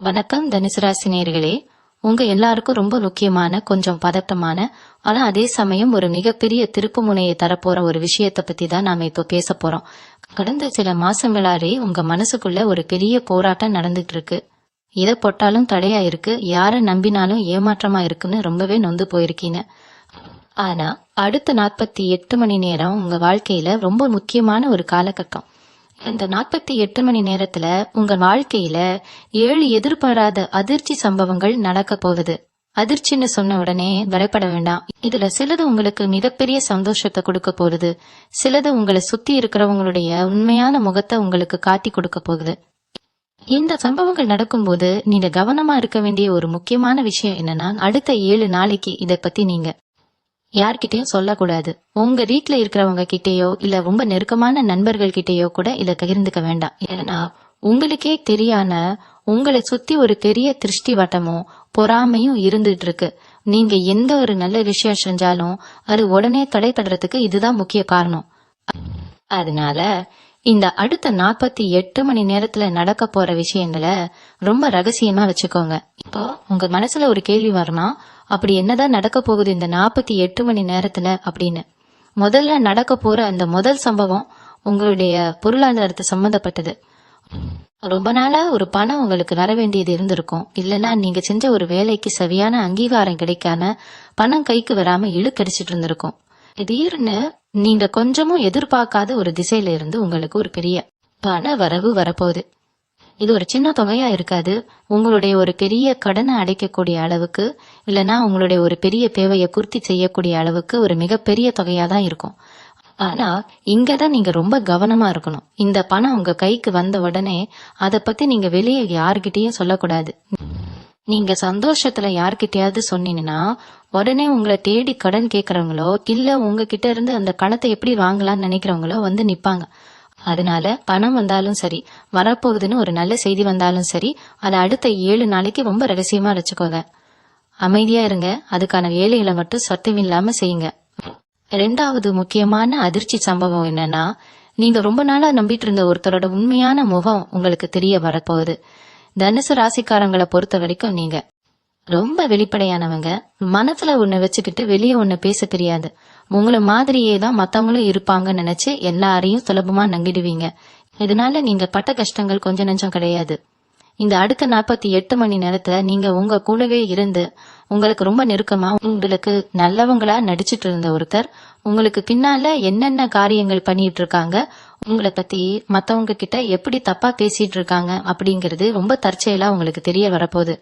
வணக்கம் தனுசு ராசி நேயர்களே. உங்க எல்லாருக்கும் ரொம்ப முக்கியமான, கொஞ்சம் பதட்டமான, ஆனா அதே சமயம் ஒரு மிகப்பெரிய திருப்பு முனையை தரப்போற ஒரு விஷயத்த பத்தி தான் நாம இப்போ பேச போறோம். கடந்த சில மாசங்களாவே உங்க மனசுக்குள்ள ஒரு பெரிய போராட்டம் நடந்துட்டு இருக்கு. எதை போட்டாலும் தடையா இருக்கு, யாரை நம்பினாலும் ஏமாற்றமா இருக்குன்னு ரொம்பவே நொந்து போயிருக்கீங்க. ஆனா அடுத்த 48 மணி நேரம் உங்க வாழ்க்கையில ரொம்ப முக்கியமான ஒரு காலகட்டம். இந்த 48 மணி நேரத்துல உங்க வாழ்க்கையில 7 எதிர்பாராத அதிர்ச்சி சம்பவங்கள் நடக்க போகுது. அதிர்ச்சின்னு சொன்ன உடனே பயப்பட வேண்டாம். இதுல சிலது உங்களுக்கு மிகப்பெரிய சந்தோஷத்தை கொடுக்க போகுது, சிலது உங்களை சுத்தி இருக்கிறவங்களுடைய உண்மையான முகத்தை உங்களுக்கு காட்டி கொடுக்க போகுது. இந்த சம்பவங்கள் நடக்கும்போது நீங்க கவனமா இருக்க வேண்டிய ஒரு முக்கியமான விஷயம் என்னன்னா, அடுத்த 7 நாளைக்கு இதை பத்தி நீங்க யார்கிட்டயும் சொல்லக்கூடாது. உங்க வீட்டுல இருக்கிறவங்க கிட்டேயோ இல்ல ரொம்ப நெருக்கமான நண்பர்கள் கிட்டேயோ கூட இதை பகிர்ந்துக்க வேண்டாம். ஏன்னா உங்களுக்கே தெரியாம உங்களை சுத்தி ஒரு பெரிய திருஷ்டி வட்டமும் பொறாமையும் இருந்துட்டு இருக்கு. நீங்க எந்த ஒரு நல்ல விஷயம் செஞ்சாலும் அது உடனே தடைபடுறதுக்கு இதுதான் முக்கிய காரணம். அதனால இந்த அடுத்த 48 மணி நேரத்துல நடக்க போற விஷயங்களை ரொம்ப ரகசியமா வச்சுக்கோங்க. இப்போ உங்க மனசுல ஒரு கேள்வி வரணும், அப்படி என்னதான் நடக்க போகுது இந்த 48 மணி நேரத்துல அப்படின்னு. முதல்ல நடக்க போற அந்த முதல் சம்பவம் உங்களுடைய பொருளாதாரத்தை சம்பந்தப்பட்டது. ரொம்ப நாளா ஒரு பணம் உங்களுக்கு வர வேண்டியது இருந்திருக்கும், இல்லைன்னா நீங்க செஞ்ச ஒரு வேலைக்கு சரியான அங்கீகாரம் கிடைக்காம பணம் கைக்கு வராம இழுக்கடிச்சிட்டு இருந்திருக்கும். திடீர்னு நீங்க கொஞ்சமும் எதிர்பார்க்காத ஒரு திசையில இருந்து உங்களுக்கு ஒரு பெரிய பண வரவு வரப்போகுது. இது ஒரு சின்ன தொகையா இருக்காது. உங்களுடைய ஒரு பெரிய கடனை அடைக்கக்கூடிய அளவுக்கு, இல்லைன்னா உங்களுடைய ஒரு பெரிய தேவையை பூர்த்தி செய்யக்கூடிய அளவுக்கு ஒரு மிகப்பெரிய தொகையா தான் இருக்கும். ஆனா இங்கதான் நீங்க ரொம்ப கவனமா இருக்கணும். இந்த பணம் உங்க கைக்கு வந்த உடனே அதை பத்தி நீங்க வெளியே யாருகிட்டயும் சொல்லக்கூடாது. நீங்க சந்தோஷத்துல யார்கிட்டயாவது சொன்னீங்கன்னா உடனே உங்களை தேடி கடன் கேக்குறவங்களோ இல்ல உங்ககிட்ட இருந்து அந்த பணத்தை எப்படி வாங்கலாம்னு நினைக்கிறவங்களோ வந்து நிப்பாங்க. அதனால பணம் வந்தாலும் சரி, வரப்போகுதுன்னு ஒரு நல்ல செய்தி வந்தாலும் சரி, அதை அடுத்த 7 நாளைக்கு ரொம்ப ரகசியமா வச்சுக்கோங்க. அமைதியா இருங்க. அதுக்கான வேலைகளை மட்டும் சத்தமில்லாம செய்யுங்க. 2வது முக்கியமான அதிர்ச்சி சம்பவம் என்னன்னா, நீங்க ரொம்ப நாளா நம்பிட்டு இருந்த ஒருத்தரோட உண்மையான முகம் உங்களுக்கு தெரிய வரப்போகுது. தனுசு ராசிக்காரங்களை பொறுத்த வரைக்கும் நீங்க ரொம்ப வெளிப்படையானவங்க. மனசுல ஒண்ணு வச்சுக்கிட்டு வெளியே ஒண்ணு பேச தெரியாது. உங்களை மாதிரியே தான் மத்தவங்களும் இருப்பாங்கன்னு நினைச்சு எல்லாரையும் சுலபமா நம்பிடுவீங்க. இதனால நீங்க பட்ட கஷ்டங்கள் கொஞ்ச நஞ்சம் கிடையாது. இந்த அடுத்த 48 மணி நேரத்துல நீங்க உங்க கூடவே இருந்து உங்களுக்கு ரொம்ப நெருக்கமா உங்களுக்கு நல்லவங்களா நடிச்சிட்டு இருந்த ஒருத்தர் உங்களுக்கு பின்னால என்னென்ன காரியங்கள் பண்ணிட்டு இருக்காங்க, உங்களை பத்தி மத்தவங்க கிட்ட எப்படி தப்பா பேசிட்டு இருக்காங்க அப்படிங்கறது ரொம்ப தற்செயலா உங்களுக்கு தெரிய வரப்போகுது.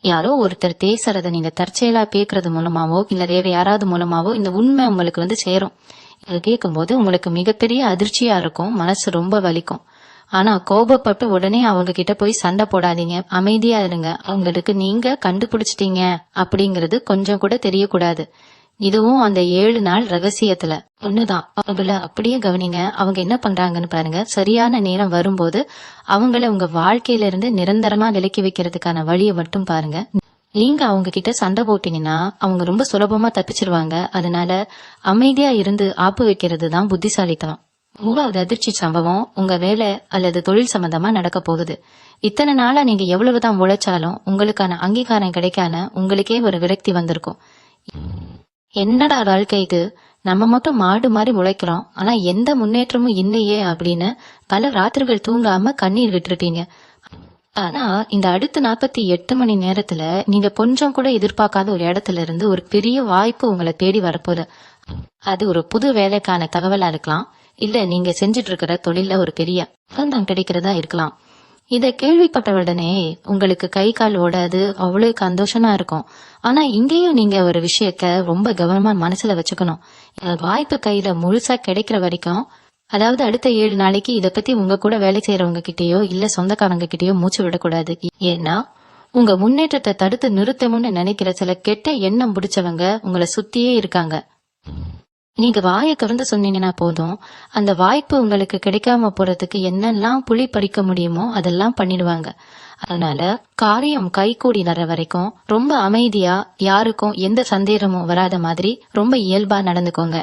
யாரோ ஒருத்தர் பேசுறத நீங்க தற்செயலா கேட்கறது மூலமாவோ இல்ல வேற யாராவது மூலமாவோ இந்த உண்மை உங்களுக்கு வந்து சேரும். இதை கேட்கும் போது உங்களுக்கு மிகப்பெரிய அதிர்ச்சியா இருக்கும், மனசு ரொம்ப வலிக்கும். ஆனா கோபப்பட்டு உடனே அவங்க கிட்ட போய் சண்டை போடாதீங்க, அமைதியா இருங்க. அவங்களுக்கு நீங்க கண்டுபிடிச்சிட்டீங்க அப்படிங்கறது கொஞ்சம் கூட தெரியக்கூடாது. இதுவும் அந்த 7 நாள் ரகசியத்துல ஒண்ணுதான். அவங்கள அப்படியே கவனிங்க. அவங்க என்ன பண்றாங்கன்னு பாருங்க. சரியான நேரம் வரும்போது அவங்கள உங்க வாழ்க்கையில இருந்து நிரந்தரமா விலக்கி வைக்கிறதுக்கான வழியை மட்டும் பாருங்க. நீங்க அவங்க கிட்ட சண்டை போட்டீங்கன்னா அவங்க ரொம்ப சுலபமா தப்பிச்சிருவாங்க. அதனால அமைதியா இருந்து ஆப்பு வைக்கிறது தான் புத்திசாலித்தனம். 3வது அதிர்ச்சி சம்பவம் உங்க வேலை அல்லது தொழில் சம்பந்தமா நடக்க போகுது. இத்தனை நாளா நீங்க எவ்வளவுதான் உழைச்சாலும் உங்களுக்கான அங்கீகாரம் கிடைக்காம உங்களுக்கே ஒரு விரக்தி வந்திருக்கும். என்னடா வாழ்க்கைக்கு நம்ம மட்டும் மாடு மாதிரி உழைக்கிறோம், ஆனா எந்த முன்னேற்றமும் இல்லையே அப்படின்னு பல ராத்திரிகள் தூங்காம கண்ணீர் விட்டுருப்பீங்க. ஆனா இந்த அடுத்த 48 மணி நேரத்துல நீங்க கொஞ்சம் கூட எதிர்பார்க்காத ஒரு இடத்துல இருந்து ஒரு பெரிய வாய்ப்பு உங்களை தேடி வரப்போகுது. அது ஒரு புது வேலைக்கான தகவலா இருக்கலாம், இல்ல நீங்க செஞ்சுட்டு இருக்கிற தொழில ஒரு பெரிய சொந்தம் கிடைக்கிறதா இருக்கலாம். இத கேள்விப்பட்ட உடனே உங்களுக்கு கை கால் ஓடாது, அவ்வளவு சந்தோஷமா இருக்கும். ஆனா இங்கேயும் நீங்க ஒரு விஷயத்த ரொம்ப கவனமா மனசுல வச்சுக்கணும். வாய்ப்பு கையில முழுசா கிடைக்கிற வரைக்கும், அதாவது அடுத்த 7 நாளைக்கு இத பத்தி உங்க கூட வேலை செய்யறவங்க கிட்டயோ இல்ல சொந்தக்காரங்க கிட்டயோ மூச்சு விடக்கூடாது. ஏன்னா உங்க முன்னேற்றத்தை தடுத்து நிறுத்தணும்னு நினைக்கிற சில கெட்ட எண்ணம் பிடிச்சவங்க உங்களை சுத்தியே இருக்காங்க. நீங்க வாயை திறந்து சொன்னீங்கன்னா போதும், அந்த வாய்ப்பு உங்களுக்கு கிடைக்காம போறதுக்கு என்னெல்லாம் புலி பறிக்க முடியுமோ அதெல்லாம் பண்ணிடுவாங்க. அதனால காரியம் கைகூடி வர வரைக்கும் ரொம்ப அமைதியா, யாருக்கும் எந்த சந்தேகமும் வராத மாதிரி ரொம்ப இயல்பா நடந்துக்கோங்க.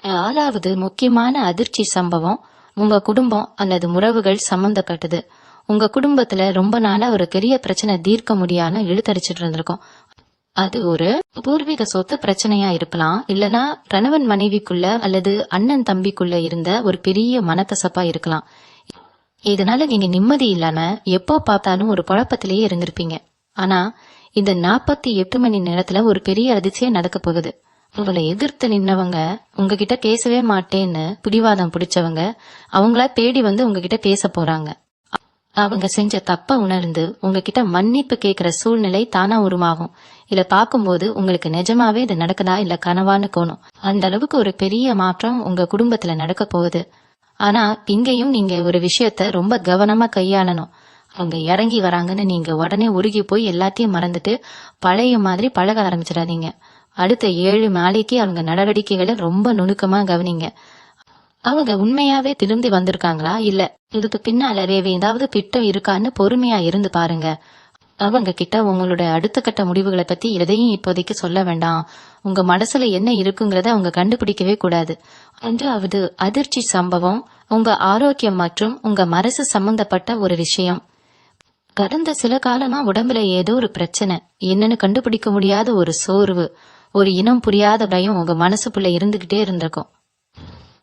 4வது முக்கியமான அதிர்ச்சி சம்பவம் உங்க குடும்பம் அல்லது உறவுகள் சம்பந்தப்பட்டது. உங்க குடும்பத்துல ரொம்ப நாளா ஒரு பெரிய பிரச்சனை தீர்க்க முடியாம இழுத்தடிச்சிட்டு இருந்திருக்கும். அது ஒரு பூர்வீக சொத்து பிரச்சனையா இருக்கலாம், இல்லனா கணவன் மனைவிக்குள்ள அல்லது அண்ணன் தம்பிக்குள்ள இருந்த ஒரு பெரிய மனக்கசப்பா இருக்கலாம். இதனால நீங்க நிம்மதி இல்லாம எப்போ பார்த்தாலும் ஒரு குழப்பத்திலேயே இருந்திருப்பீங்க. ஆனா இந்த 48 மணி நேரத்துல ஒரு பெரிய அதிசயம் நடக்க போகுது. உங்களை எதிர்த்து நின்னவங்க, உங்ககிட்ட பேசவே மாட்டேன்னு பிடிவாதம் பிடிச்சவங்க, அவங்களா தேடி வந்து உங்ககிட்ட பேச போறாங்க. அவங்க செஞ்ச தப்ப உணர்ந்து உங்ககிட்ட மன்னிப்பு கேட்கிற சூழ்நிலை தானா உருவாகும். இத பார்க்கும்போது உங்களுக்கு நிஜமாவே இது நடக்குதா இல்ல கனவான்னு தோணும். அந்த அளவுக்கு ஒரு பெரிய மாற்றம் உங்க குடும்பத்துல நடக்க போகுது. ஆனா இங்கேயும் நீங்க ஒரு விஷயத்த ரொம்ப கவனமா கையாளணும். அவங்க இறங்கி வராங்கன்னு நீங்க உடனே உருகி போய் எல்லாத்தையும் மறந்துட்டு பழைய மாதிரி பழக ஆரம்பிச்சிடாதீங்க. அடுத்த 7 நாளைக்கு அவங்க நடவடிக்கைகளை ரொம்ப நுணுக்கமா கவனிங்க. அவங்க உண்மையாவே திரும்பி வந்திருக்காங்களா இல்ல இதுக்கு பின்னால வேற ஏதாவது திட்டம் இருக்கான்னு பொறுமையா இருந்து பாருங்க. அவங்க கிட்ட உங்களோட அடுத்த கட்ட முடிவுகளை பத்தி எதையும் இப்போதைக்கு சொல்ல வேண்டாம். உங்க மனசுல என்ன இருக்குங்கிறத அவங்க கண்டுபிடிக்கவே கூடாது. 5வது அதிர்ச்சி சம்பவம் உங்க ஆரோக்கியம் மற்றும் உங்க மனசு சம்பந்தப்பட்ட ஒரு விஷயம். கடந்த சில காலமா உடம்புல ஏதோ ஒரு பிரச்சனை, என்னன்னு கண்டுபிடிக்க முடியாத ஒரு சோர்வு, ஒரு இனம் புரியாத பயம் உங்க மனசுக்குள்ள இருந்துகிட்டே இருந்திருக்கும்.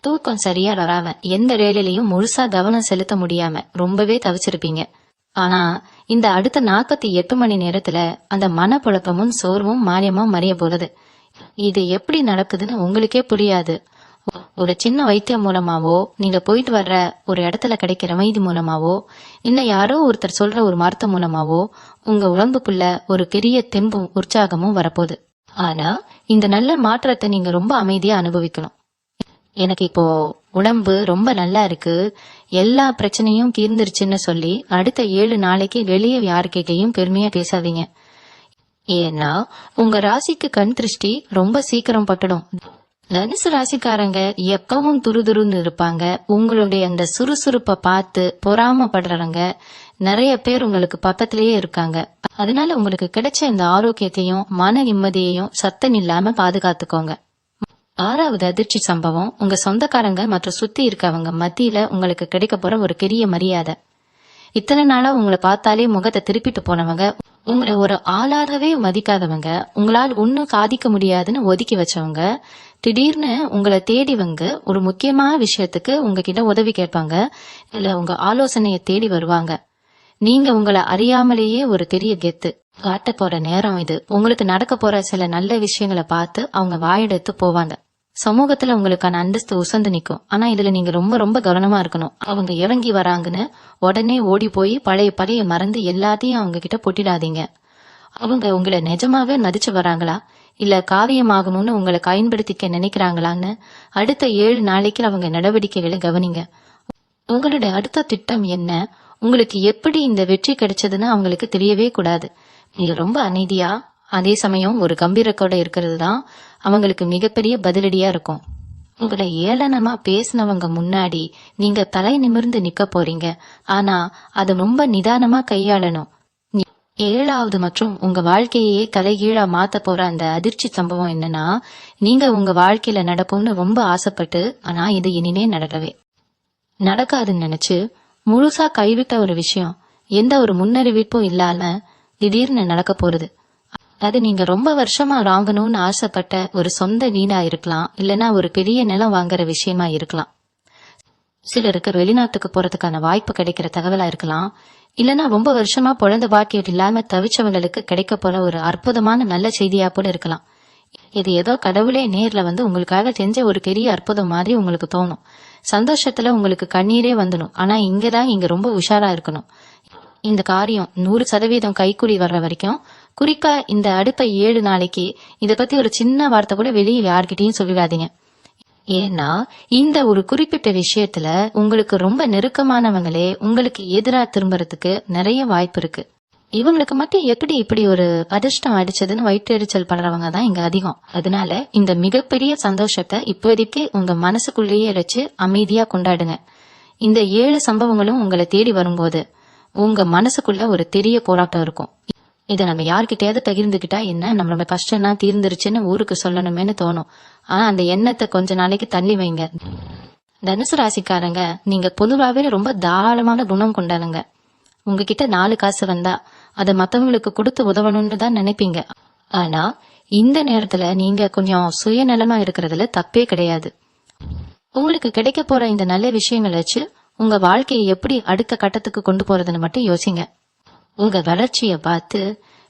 தூக்கம் சரியா வராம எந்த வேலையிலையும் முழுசா கவனம் செலுத்த முடியாம ரொம்பவே தவிச்சிருப்பீங்க. ஆனா இந்த அடுத்த 48 மணி நேரத்துல அந்த மனப்புழக்கமும் சோர்வும் மாரியமா மறைய போகுது. இது எப்படி நடக்குதுன்னு உங்களுக்கே புரியாது. ஒரு சின்ன வைத்தியம் மூலமாவோ, நீங்க போயிட்டு வர்ற ஒரு இடத்துல கிடைக்கிற அமைதி மூலமாவோ, இல்ல யாரோ ஒருத்தர் சொல்ற ஒரு மருத்துவம் மூலமாவோ உங்க உடம்புக்குள்ள ஒரு பெரிய தெம்பும் உற்சாகமும் வரப்போகுது. ஆனா இந்த நல்ல மாற்றத்தை நீங்க ரொம்ப அமைதியா அனுபவிக்கணும். எனக்கு இப்போ உடம்பு ரொம்ப நல்லா இருக்கு, எல்லா பிரச்சனையும் தீர்ந்துருச்சுன்னு சொல்லி அடுத்த 7 நாளைக்கு வெளியே யாருக்கிட்டையும் பெருமையா பேசாதீங்க. ஏன்னா உங்க ராசிக்கு கண் திருஷ்டி ரொம்ப சீக்கிரம் பட்டுடும். தனுசு ராசிக்காரங்க எப்பவும் துருதுருன்னு இருப்பாங்க. உங்களுடைய அந்த சுறுசுறுப்பை பார்த்து பொறாமப்படுறவங்க நிறைய பேர் உங்களுக்கு பக்கத்திலேயே இருக்காங்க. அதனால உங்களுக்கு கிடைச்ச இந்த ஆரோக்கியத்தையும் மன நிம்மதியையும் சத்தம் இல்லாம பாதுகாத்துக்கோங்க. 6வது அதிர்ச்சி சம்பவம் உங்க சொந்தக்காரங்க மற்றும் சுத்தி இருக்கவங்க மத்தியில உங்களுக்கு கிடைக்க போற ஒரு பெரிய மரியாதை. இத்தனை நாளா உங்களை பார்த்தாலே முகத்தை திருப்பிட்டு போனவங்க, உங்களை ஒரு ஆளாகவே மதிக்காதவங்க, உங்களால் ஒன்னும் சாதிக்க முடியாதுன்னு ஒதுக்கி வச்சவங்க திடீர்னு உங்களை தேடி வந்து ஒரு முக்கியமான விஷயத்துக்கு உங்ககிட்ட உதவி கேட்பாங்க, இல்ல உங்க ஆலோசனையை தேடி வருவாங்க. நீங்க உங்களை அறியாமலேயே ஒரு பெரிய கெத்து காட்ட போற நேரம் இது. உங்களுக்கு நடக்க போற சில நல்ல விஷயங்களை பார்த்து அவங்க வாயெடுத்து போவாங்க. சமூகத்துல உங்களுக்கான அந்தஸ்து உசந்து நிக்கும். ஆனா இதுல நீங்க ரொம்ப ரொம்ப கவனமா இருக்கணும். அவங்க இறங்கி வராங்கன்னு உடனே ஓடி போய் பழைய மறந்து எல்லாத்தையும் அவங்க கிட்ட பொட்டிடாதீங்க. அவங்க உங்களை நிஜமாவே மதிச்சு வராங்களா இல்ல காவியமாகணும்னு உங்களை பயன்படுத்திக்க நினைக்கிறாங்களான்னு அடுத்த 7 நாளைக்கு அவங்க நடவடிக்கைகளை கவனிங்க. உங்களுடைய அடுத்த திட்டம் என்ன, உங்களுக்கு எப்படி இந்த வெற்றி கிடைச்சதுன்னு அவங்களுக்கு தெரியவே கூடாது. நீங்க ரொம்ப அமைதியா அதே சமயம் ஒரு கம்பீரத்தோட இருக்கிறது தான் அவங்களுக்கு மிகப்பெரிய பதிலடியா இருக்கும். உங்களை ஏளனமா பேசினவங்க முன்னாடி நீங்க தலை நிமிர்ந்து நிக்க போறீங்க. ஆனா அது ரொம்ப நிதானமா கையாளணும். 7வது மற்றும் உங்க வாழ்க்கையே தலைகீழா மாத்த போற அந்த அதிர்ச்சி சம்பவம் என்னன்னா, நீங்க உங்க வாழ்க்கையில நடக்கும்னு ரொம்ப ஆசைப்பட்டு ஆனா இது இனிமே நடக்காதுன்னு நினைச்சு முழுசா கைவிட்ட ஒரு விஷயம் எந்த ஒரு முன்னறிவிப்பும் இல்லாம திடீர்னு நடக்க போறது. அது நீங்க ரொம்ப வருஷமா வாங்கணும்னு ஆசைப்பட்ட ஒரு சொந்த வீடா இருக்கலாம், இல்லனா ஒரு பெரிய நிலம் வாங்குற விஷயமா இருக்கலாம். சிலருக்கு வெளிநாட்டுக்கு போறதுக்கான வாய்ப்பு கிடைக்கிற தகவலா இருக்கலாம், இல்லனா ரொம்ப வருஷமா குழந்தை பாக்கியம் இல்லாம தவிச்சவங்களுக்கு கிடைக்க போற ஒரு அற்புதமான நல்ல செய்தியா கூட இருக்கலாம். இது ஏதோ கடவுளே நேர்ல வந்து உங்களுக்காக செஞ்ச ஒரு பெரிய அற்புதம் மாதிரி உங்களுக்கு தோணும். சந்தோஷத்துல உங்களுக்கு கண்ணீரே வந்துடும். ஆனா இங்க ரொம்ப உஷாரா இருக்கணும். இந்த காரியம் 100% கைக்கூடி வர்ற வரைக்கும், குறிப்பா இந்த அடுத்த 7 நாளைக்கு இத பத்தி ஒரு சின்ன வார்த்தை கூட வெளியே யார்கிட்டயும் சொல்லிடாதீங்க. ஏன்னா இந்த ஒரு குறிப்பிட்ட விஷயத்துல உங்களுக்கு ரொம்ப நெருக்கமானவங்களே உங்களுக்கு எதிரா திரும்புறதுக்கு நிறைய வாய்ப்பு இருக்கு. இவங்களுக்கு மட்டும் எப்படி இப்படி ஒரு அதிர்ஷ்டம் அடிச்சதுன்னு வயிற்றெரிச்சல் பண்றவங்க தான் இங்க அதிகம். அதனால இந்த மிகப்பெரிய சந்தோஷத்தை இப்போதைக்கு உங்க மனசுக்குள்ளேயே வச்சு அமைதியா கொண்டாடுங்க. இந்த 7 சம்பவங்களும் உங்களை தேடி வரும்போது உங்க மனசுக்குள்ள ஒரு பெரிய போராட்டம் இருக்கும். இதை நம்ம யார்கிட்டயாவது பகிர்ந்துகிட்டா என்ன, நம்மளோட கஷ்டம்லாம் தீர்ந்துருச்சுன்னு ஊருக்கு சொல்லணுமேனு தோணும். ஆனா அந்த எண்ணத்தை கொஞ்ச நாளைக்கு தள்ளி வைங்க. தனுசு ராசிக்காரங்க நீங்க பொதுவாகவே ரொம்ப தாராளமான குணம் கொண்டாடுங்க. உங்ககிட்ட 4 காசு வந்தா அதை மத்தவங்களுக்கு கொடுத்து உதவணும்னு தான் நினைப்பீங்க. ஆனா இந்த நேரத்துல நீங்க கொஞ்சம் சுயநலமா இருக்கிறதுல தப்பே கிடையாது. உங்களுக்கு கிடைக்க போற இந்த நல்ல விஷயங்களை வச்சு உங்க வாழ்க்கையை எப்படி அடுத்த கட்டத்துக்கு கொண்டு போறதுன்னு மட்டும் யோசிங்க. உங்க வளர்ச்சிய பார்த்து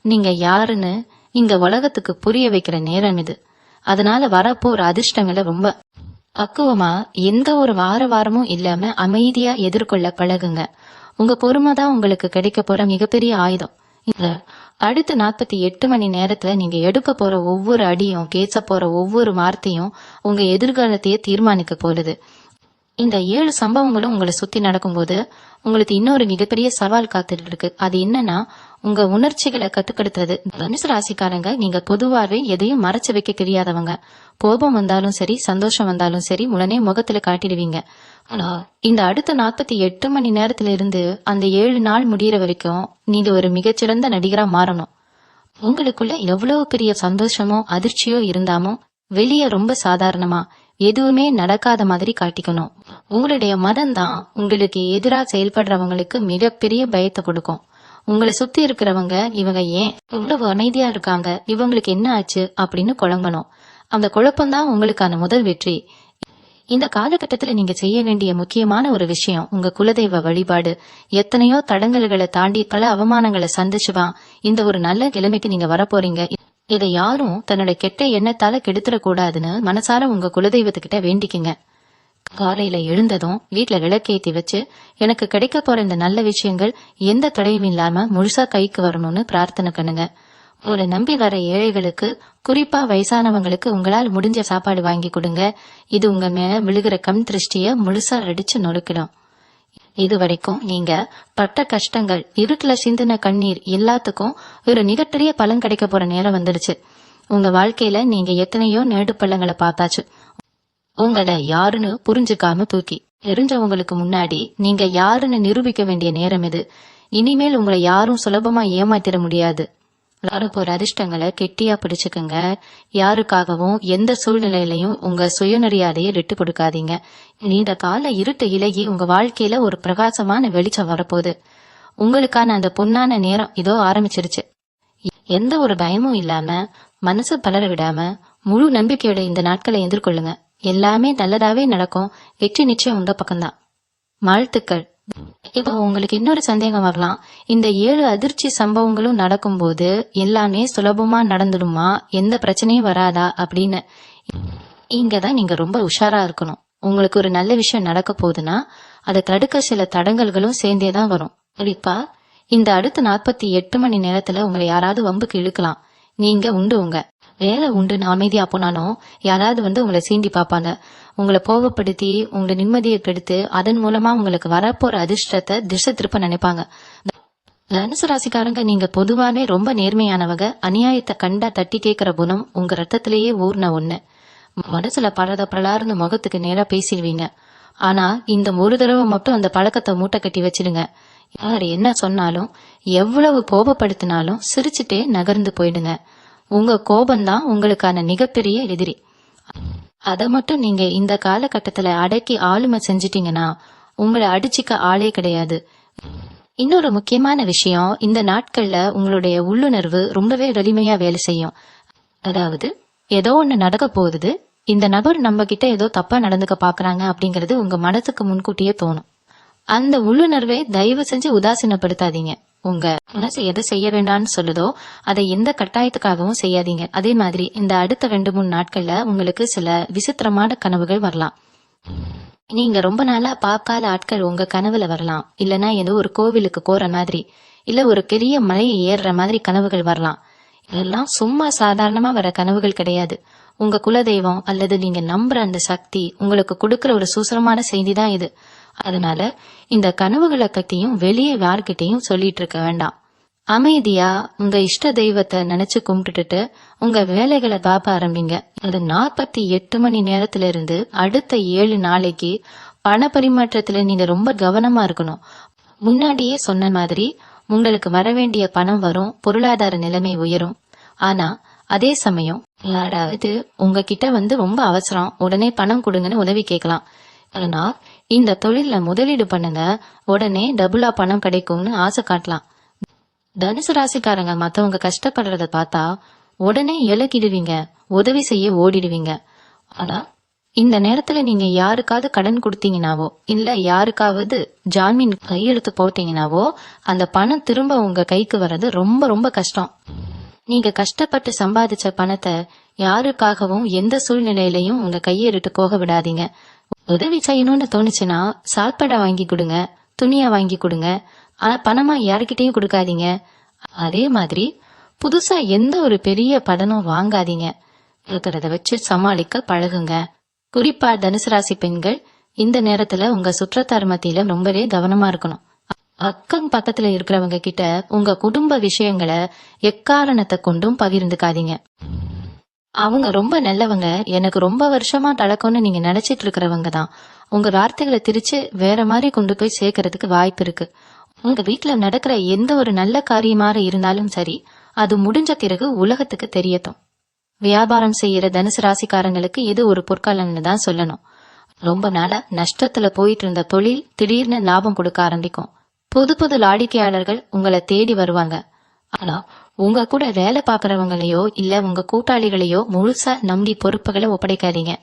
நீங்க யாருன்னு இந்த உலகத்துக்கு புரிய வைக்கிற நேரம் இது. அதனால வரப்போற அதிர்ஷ்டங்களை ரொம்ப பக்குவமா எந்த ஒரு வாரமும் இல்லாம அமைதியா எதிர்கொள்ள பழகுங்க. உங்க பொறுமை தான் உங்களுக்கு கிடைக்க போற மிகப்பெரிய ஆயுதம். இந்த அடுத்த 48 மணி நேரத்துல நீங்க எடுக்க போற ஒவ்வொரு அடியும், பேச போற ஒவ்வொரு வார்த்தையும் உங்க எதிர்காலத்தையே தீர்மானிக்க போகுது. இந்த 7 சம்பவங்களும் உங்களை சுத்தி நடக்கும்போது உங்களுக்கு இன்னொரு மிகப்பெரிய சவால் காத்துட்டு இருக்கு. அது என்னன்னா, உங்க உணர்ச்சிகளை கட்டுப்படுத்துறது. தனுசு ராசிக்காரங்க நீங்க பொதுவாவே எதையும் மறைச்சு வைக்க தெரியாதவங்க. கோபம் வந்தாலும் சரி, சந்தோஷம் வந்தாலும் சரி, உடனே முகத்துல காட்டிடுவீங்க. ஆனா இந்த அடுத்த 48 மணி நேரத்துல இருந்து அந்த 7 நாள் முடியற வரைக்கும் நீங்க ஒரு மிகச்சிறந்த நடிகரா மாறணும். உங்களுக்குள்ள எவ்வளவு பெரிய சந்தோஷமோ அதிர்ச்சியோ இருந்தாலும் வெளியே ரொம்ப சாதாரணமா எதுவுமே நடக்காத மாதிரி காட்டிக்கணும். உங்களுடைய மதம் தான் உங்களுக்கு எதிரா செயல்படுறவங்களுக்கு மிகப்பெரிய பயத்தை கொடுக்கும். உங்களை சுத்தி இருக்கிறவங்க இவங்க ஏன் இவ்வளவு அமைதியா இருக்காங்க, இவங்களுக்கு என்ன ஆச்சு அப்படின்னு குழம்பணும். அந்த குழப்பம்தான் உங்களுக்கான முதல் வெற்றி. இந்த காலகட்டத்துல நீங்க செய்ய வேண்டிய முக்கியமான ஒரு விஷயம் உங்க குலதெய்வ வழிபாடு. எத்தனையோ தடங்கல்களை தாண்டி பல அவமானங்களை சந்திச்சுதான் இந்த ஒரு நல்ல கிழமைக்கு நீங்க வரப்போறீங்க. இதை யாரும் தன்னோட கெட்ட எண்ணத்தால கெடுத்துடக்கூடாதுன்னு மனசார உங்க குலதெய்வத்துக்கிட்ட வேண்டிக்குங்க. காலையில எழுந்ததும் வீட்டுல விளக்கேத்தி வச்சு எனக்கு கிடைக்க போற இந்த நல்ல விஷயங்கள் எந்த தடையும் இல்லாம முழுசா கைக்கு வரணும்னு பிரார்த்தனை பண்ணுங்க. ஒரு நம்பி வர ஏழைகளுக்கு, குறிப்பா வயசானவங்களுக்கு உங்களால் முடிஞ்ச சாப்பாடு வாங்கி கொடுங்க. இது உங்க மேல விழுகிற கண் திருஷ்டிய முழுசா அடிச்சு நொறுக்கிடும். இது வரைக்கும் நீங்க பட்ட கஷ்டங்கள், இருட்டுல சிந்தின கண்ணீர் எல்லாத்துக்கும் ஒரு மிகப்பெரிய பலன் கிடைக்க போற நேரம் வந்துடுச்சு. உங்க வாழ்க்கையில நீங்க எத்தனையோ நேடு பள்ளங்களை பார்த்தாச்சு. உங்களை யாருன்னு புரிஞ்சுக்காம தூக்கி தெரிஞ்சவங்களுக்கு முன்னாடி நீங்க யாருன்னு நிரூபிக்க வேண்டிய நேரம் இது. இனிமேல் உங்களை யாரும் சுலபமா ஏமாத்திட முடியாது. ஒரு அதிர்ஷ்டங்களை கெட்டியா பிடிச்சுக்குங்க. யாருக்காகவும் எந்த சூழ்நிலையிலையும் உங்க சுயமரியாதையை விட்டு கொடுக்காதீங்க. நீண்ட கால இருட்டு இலகி உங்க வாழ்க்கையில ஒரு பிரகாசமான வெளிச்சம் வரப்போகுது. உங்களுக்கான அந்த பொன்னான நேரம் இதோ ஆரம்பிச்சிருச்சு. எந்த ஒரு பயமும் இல்லாம, மனசு பலர விடாம, முழு நம்பிக்கையோட இந்த நாட்களை எதிர்கொள்ளுங்க. எல்லாமே நல்லதாவே நடக்கும். வெற்றி நிச்சயம் உங்க பக்கம்தான். வாழ்த்துக்கள். இப்போ உங்களுக்கு இன்னொரு சந்தேகம் வரலாம், இந்த 7 அதிர்ச்சி சம்பவங்களும் நடக்கும் போது எல்லாமே சுலபமா நடந்துடுமா, எந்த பிரச்சனையும் வராதா அப்படின்னு. இங்கதான் நீங்க ரொம்ப உஷாரா இருக்கணும். உங்களுக்கு ஒரு நல்ல விஷயம் நடக்க போகுதுன்னா அதை தடுக்க சில தடங்கல்களும் சேர்ந்தேதான் வரும். குறிப்பா இந்த அடுத்த 48 மணி நேரத்துல உங்களை யாராவது வம்புக்கு இழுக்கலாம். நீங்க உண்டு, உங்க வேலை உண்டுன்னு அமைதியா போனாலும் யாராவது உங்களை சீண்டி பாப்பாங்க. உங்களை கோபப்படுத்தி உங்களை நிம்மதியை கெடுத்து அதன் மூலமா உங்களுக்கு வரப்போற அதிர்ஷ்டத்தை திசை திருப்ப நினைப்பாங்க. தனுசு ராசிக்காரங்க நீங்க பொதுவானே ரொம்ப நேர்மையானவங்க. அநியாயத்தை கண்டா தட்டி கேட்கிற குணம் உங்க ரத்தத்திலேயே ஊர்ன ஒண்ணு. மனசுல பலர்னு முகத்துக்கு நேரா பேசிடுவீங்க. ஆனா இந்த ஒரு தடவை மட்டும் அந்த பழக்கத்தை மூட்டை கட்டி வச்சிடுங்க. யார் என்ன சொன்னாலும், எவ்வளவு கோபப்படுத்தினாலும் சிரிச்சுட்டே நகர்ந்து போயிடுங்க. உங்க கோபம்தான் உங்களுக்கான மிகப்பெரிய எதிரி. அதை மட்டும் நீங்க இந்த காலகட்டத்துல அடக்கி ஆளுமை செஞ்சிட்டீங்கன்னா உங்களை அடிச்சுக்க ஆளே கிடையாது. இன்னொரு முக்கியமான விஷயம், இந்த நாட்கள்ல உங்களுடைய உள்ளுணர்வு ரொம்பவே வலிமையா வேலை செய்யும். அதாவது ஏதோ ஒண்ணு நடக்க போகுது, இந்த நபர் நம்ம கிட்ட ஏதோ தப்பா நடந்துக்க பாக்குறாங்க அப்படிங்கறது உங்க மனசுக்கு முன்கூட்டியே தோணும். அந்த உள்ளுணர்வை தயவு செஞ்சு உதாசீனப்படுத்தாதீங்க. உங்க மனசு எதை செய்ய வேண்டாம்னு சொல்லுதோ அதை எந்த கட்டாயத்துக்காகவும் செய்யாதீங்க. அதே மாதிரி இந்த அடுத்த 2-3 நாட்கள்ல உங்களுக்கு சில விசித்திரமான கனவுகள் வரலாம். நீங்க ரொம்ப நாளா பார்க்காத ஆட்கள் உங்க கனவுல வரலாம். இல்லனா ஏதோ ஒரு கோவிலுக்கு போற மாதிரி, இல்ல ஒரு பெரிய மலையை ஏறுற மாதிரி கனவுகள் வரலாம். இதெல்லாம் சும்மா சாதாரணமா வர கனவுகள் கிடையாது. உங்க குலதெய்வம் அல்லது நீங்க நம்புற அந்த சக்தி உங்களுக்கு கொடுக்கற ஒரு சூசரமான செய்தி தான் இது. அதனால இந்த கனவுகளை பத்தியும் வெளியே யார்கிட்டையும் சொல்லிட்டு இருக்க வேண்டாம். அமைதியா உங்க இஷ்ட தெய்வத்தை நினைச்சு கும்பிட்டுட்டு உங்க வேலைகளை பார்க்க ஆரம்பிங்க. அது 48 மணி நேரத்துல இருந்து அடுத்த 7 நாளைக்கு பண பரிமாற்றத்துல நீங்க ரொம்ப கவனமா இருக்கணும். முன்னாடியே சொன்ன மாதிரி உங்களுக்கு வரவேண்டிய பணம் வரும், பொருளாதார நிலைமை உயரும். ஆனா அதே சமயம் யாராவது உங்ககிட்ட ரொம்ப அவசரம், உடனே பணம் கொடுங்கன்னு உதவி கேட்கலாம். ஆனா இந்த தொழில்ல முதலீடு பண்ணுங்க, உடனே டபுளா பணம் கிடைக்கும்னு ஆசை காட்டலாம். தனுசு ராசிக்காரங்க மத்தவங்க கஷ்டப்படுறத பார்த்தா உடனே இலக்கிடுவீங்க, உதவி செய்ய ஓடிடுவீங்க. ஆனா இந்த நேரத்துல நீங்க யாருக்காவது கடன் கொடுத்தீங்கன்னாவோ இல்ல யாருக்காவது ஜாமீன் கையெழுத்து போட்டீங்கன்னாவோ அந்த பணம் திரும்ப உங்க கைக்கு வர்றது ரொம்ப ரொம்ப கஷ்டம். நீங்க கஷ்டப்பட்டு சம்பாதிச்ச பணத்தை யாருக்காகவும் எந்த சூழ்நிலையிலையும் உங்க கையெழுத்து போக விடாதீங்க. உதவி செய்யணும்னு தோணுச்சுன்னா சாப்பாடை வாங்கி கொடுங்க, துணியா வாங்கி கொடுங்க. ஆனா பணமா யாருக்கிட்டையும் கொடுக்காதீங்க. அதே மாதிரி புதுசா எந்த ஒரு பெரிய படனும் வாங்காதீங்க. இருக்கிறத வச்சு சமாளிக்க பழகுங்க. குறிப்பா தனுசு ராசி பெண்கள் இந்த நேரத்துல உங்க சுற்றத்தார் மத்தியில ரொம்பவே கவனமா இருக்கணும். அக்கம் பக்கத்துல இருக்கிறவங்க கிட்ட உங்க குடும்ப விஷயங்களை எக்காரணத்தை கொண்டும் பகிர்ந்துக்காதீங்க. அவங்க ரொம்ப நல்லவங்க, எனக்கு ரொம்ப வருஷமா பழக்கம்னு நீங்க நினைச்சிட்டு இருக்கிறவங்க தான் உங்க வார்த்தைகளை திரிச்சு வேற மாதிரி கொண்டு போய் சேர்க்கறதுக்கு வாய்ப்பு இருக்கு. உங்க வீட்டுல நடக்கிற எந்த ஒரு நல்ல காரியமாக இருந்தாலும் சரி, அது முடிஞ்ச பிறகு உலகத்துக்கு தெரியட்டும். வியாபாரம் செய்யற தனுசு ராசிக்காரங்களுக்கு இது ஒரு பொற்காலம்னு தான் சொல்லணும். ரொம்ப நாளா நஷ்டத்துல போயிட்டு இருந்த தொழில் திடீர்னு லாபம் கொடுக்க ஆரம்பிக்கும். புது புது வாடிக்கையாளர்கள் உங்களை தேடி வருவாங்க. ஆனா உங்க கூட வேலை பாக்குறவங்களையோ இல்ல உங்க கூட்டாளிகளையோ முழுசா நம்பி பொறுப்புகளை ஒப்படைக்காதீங்க.